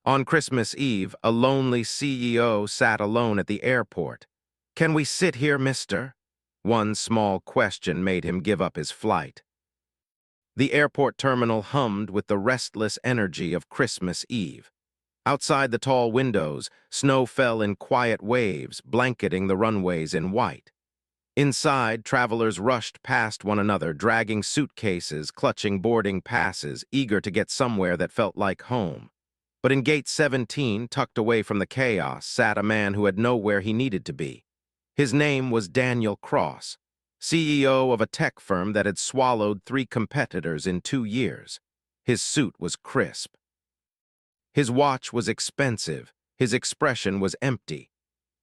On Christmas Eve, a lonely CEO sat alone at the airport. "Can we sit here, mister?" One small question made him give up his flight. The airport terminal hummed with the restless energy of Christmas Eve. Outside the tall windows, snow fell in quiet waves, blanketing the runways in white. Inside, travelers rushed past one another, dragging suitcases, clutching boarding passes, eager to get somewhere that felt like home. But in Gate 17, tucked away from the chaos, sat a man who had nowhere he needed to be. His name was Daniel Cross, CEO of a tech firm that had swallowed 3 competitors in 2 years. His suit was crisp. His watch was expensive. His expression was empty.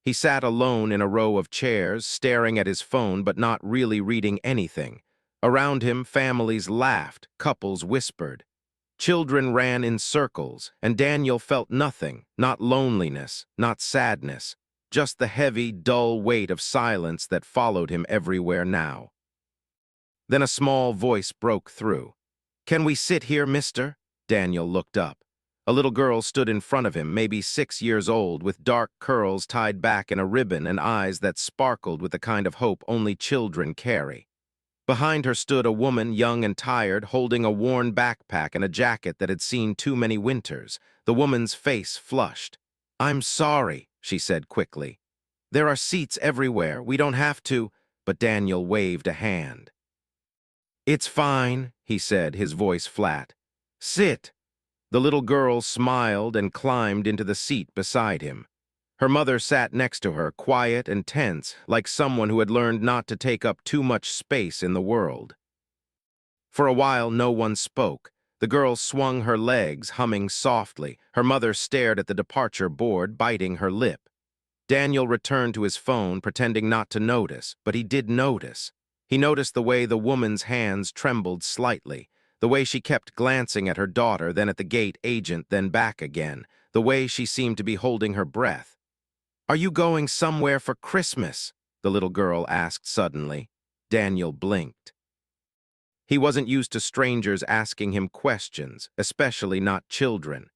He sat alone in a row of chairs, staring at his phone but not really reading anything. Around him, families laughed, couples whispered. Children ran in circles, and Daniel felt nothing, not loneliness, not sadness, just the heavy, dull weight of silence that followed him everywhere now. Then a small voice broke through. "Can we sit here, mister?" Daniel looked up. A little girl stood in front of him, maybe 6 years old, with dark curls tied back in a ribbon and eyes that sparkled with the kind of hope only children carry. Behind her stood a woman, young and tired, holding a worn backpack and a jacket that had seen too many winters. The woman's face flushed. "I'm sorry," she said quickly. "There are seats everywhere. We don't have to," but Daniel waved a hand. "It's fine," he said, his voice flat. "Sit." The little girl smiled and climbed into the seat beside him. Her mother sat next to her, quiet and tense, like someone who had learned not to take up too much space in the world. For a while, no one spoke. The girl swung her legs, humming softly. Her mother stared at the departure board, biting her lip. Daniel returned to his phone, pretending not to notice, but he did notice. He noticed the way the woman's hands trembled slightly, the way she kept glancing at her daughter, then at the gate agent, then back again, the way she seemed to be holding her breath. "Are you going somewhere for Christmas?" the little girl asked suddenly. Daniel blinked. He wasn't used to strangers asking him questions, especially not children.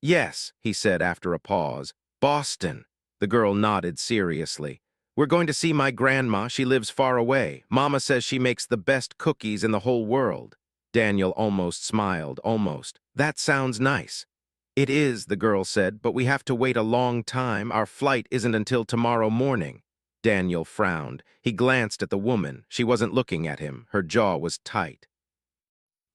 "Yes," he said after a pause. "Boston." The girl nodded seriously. "We're going to see my grandma. She lives far away. Mama says she makes the best cookies in the whole world." Daniel almost smiled, almost. "That sounds nice." "It is," the girl said, "but we have to wait a long time. Our flight isn't until tomorrow morning." Daniel frowned. He glanced at the woman. She wasn't looking at him. Her jaw was tight.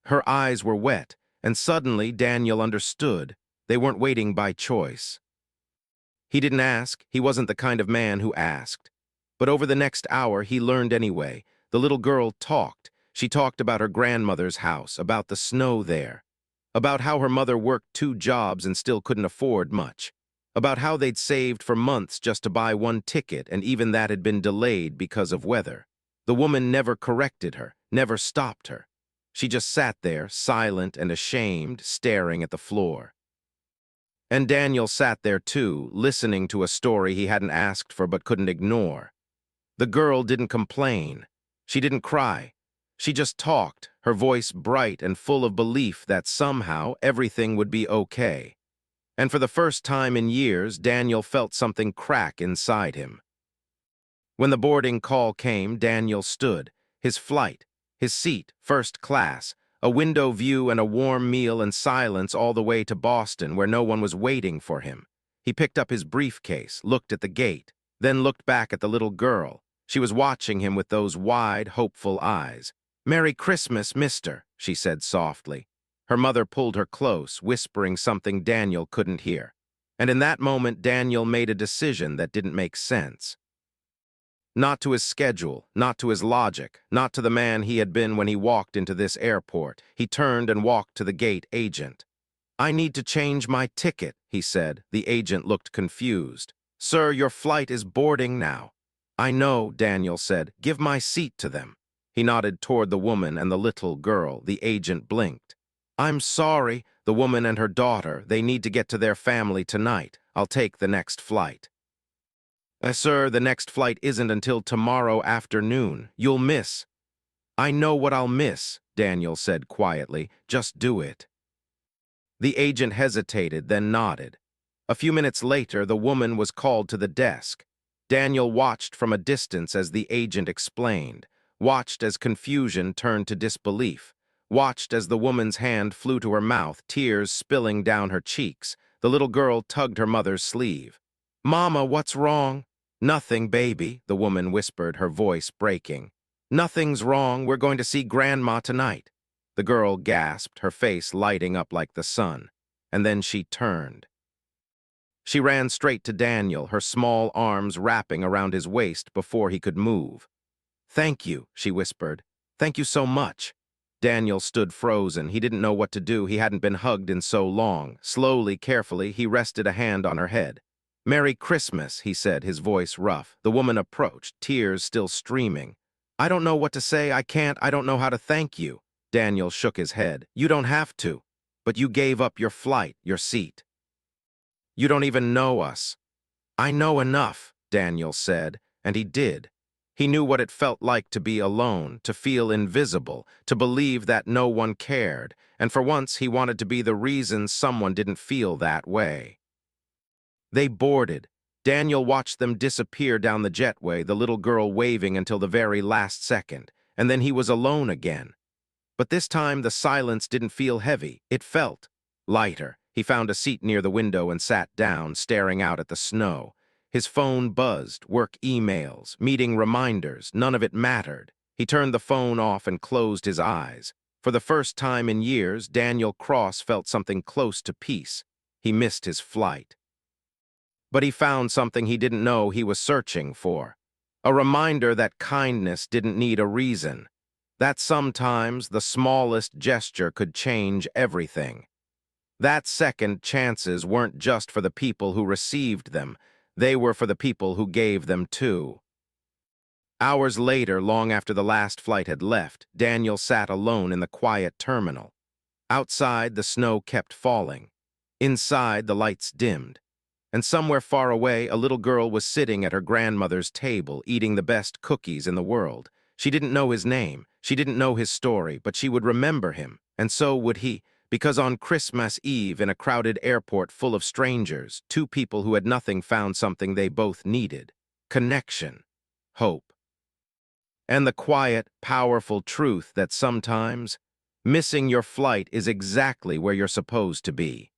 Her eyes were wet, and suddenly Daniel understood. They weren't waiting by choice. He didn't ask. He wasn't the kind of man who asked. But over the next hour, he learned anyway. The little girl talked. She talked about her grandmother's house, about the snow there, about how her mother worked 2 jobs and still couldn't afford much, about how they'd saved for months just to buy 1 ticket, and even that had been delayed because of weather. The woman never corrected her, never stopped her. She just sat there, silent and ashamed, staring at the floor. And Daniel sat there too, listening to a story he hadn't asked for but couldn't ignore. The girl didn't complain. She didn't cry. She just talked, her voice bright and full of belief that somehow everything would be okay. And for the first time in years, Daniel felt something crack inside him. When the boarding call came, Daniel stood. His flight, his seat, first class, a window view and a warm meal and silence all the way to Boston, where no one was waiting for him. He picked up his briefcase, looked at the gate, then looked back at the little girl. She was watching him with those wide, hopeful eyes. "Merry Christmas, mister," she said softly. Her mother pulled her close, whispering something Daniel couldn't hear. And in that moment, Daniel made a decision that didn't make sense. Not to his schedule, not to his logic, not to the man he had been when he walked into this airport. He turned and walked to the gate agent. "I need to change my ticket," he said. The agent looked confused. "Sir, your flight is boarding now." "I know," Daniel said. "Give my seat to them." He nodded toward the woman and the little girl. The agent blinked. "I'm sorry, the woman and her daughter. They need to get to their family tonight. I'll take the next flight." Sir, the next flight isn't until tomorrow afternoon. You'll miss." "I know what I'll miss," Daniel said quietly. "Just do it." The agent hesitated, then nodded. A few minutes later, the woman was called to the desk. Daniel watched from a distance as the agent explained, watched as confusion turned to disbelief, watched as the woman's hand flew to her mouth, tears spilling down her cheeks. The little girl tugged her mother's sleeve. "Mama, what's wrong?" "Nothing, baby," the woman whispered, her voice breaking. "Nothing's wrong. We're going to see Grandma tonight." The girl gasped, her face lighting up like the sun. And then she turned. She ran straight to Daniel, her small arms wrapping around his waist before he could move. "Thank you," she whispered. "Thank you so much." Daniel stood frozen. He didn't know what to do. He hadn't been hugged in so long. Slowly, carefully, he rested a hand on her head. "Merry Christmas," he said, his voice rough. The woman approached, tears still streaming. "I don't know what to say. I don't know how to thank you." Daniel shook his head. "You don't have to. But you gave up your flight, your seat. You don't even know us." "I know enough," Daniel said, and he did. He knew what it felt like to be alone, to feel invisible, to believe that no one cared, and for once he wanted to be the reason someone didn't feel that way. They boarded. Daniel watched them disappear down the jetway, the little girl waving until the very last second, and then he was alone again. But this time the silence didn't feel heavy. It felt lighter. He found a seat near the window and sat down, staring out at the snow. His phone buzzed, work emails, meeting reminders, none of it mattered. He turned the phone off and closed his eyes. For the first time in years, Daniel Cross felt something close to peace. He missed his flight. But he found something he didn't know he was searching for. A reminder that kindness didn't need a reason. That sometimes the smallest gesture could change everything. That second chances weren't just for the people who received them. They were for the people who gave them too. Hours later, long after the last flight had left, Daniel sat alone in the quiet terminal. Outside, the snow kept falling. Inside, the lights dimmed. And somewhere far away, a little girl was sitting at her grandmother's table, eating the best cookies in the world. She didn't know his name, she didn't know his story, but she would remember him, and so would he, because on Christmas Eve, in a crowded airport full of strangers, two people who had nothing found something they both needed: connection, hope, and the quiet, powerful truth that sometimes missing your flight is exactly where you're supposed to be.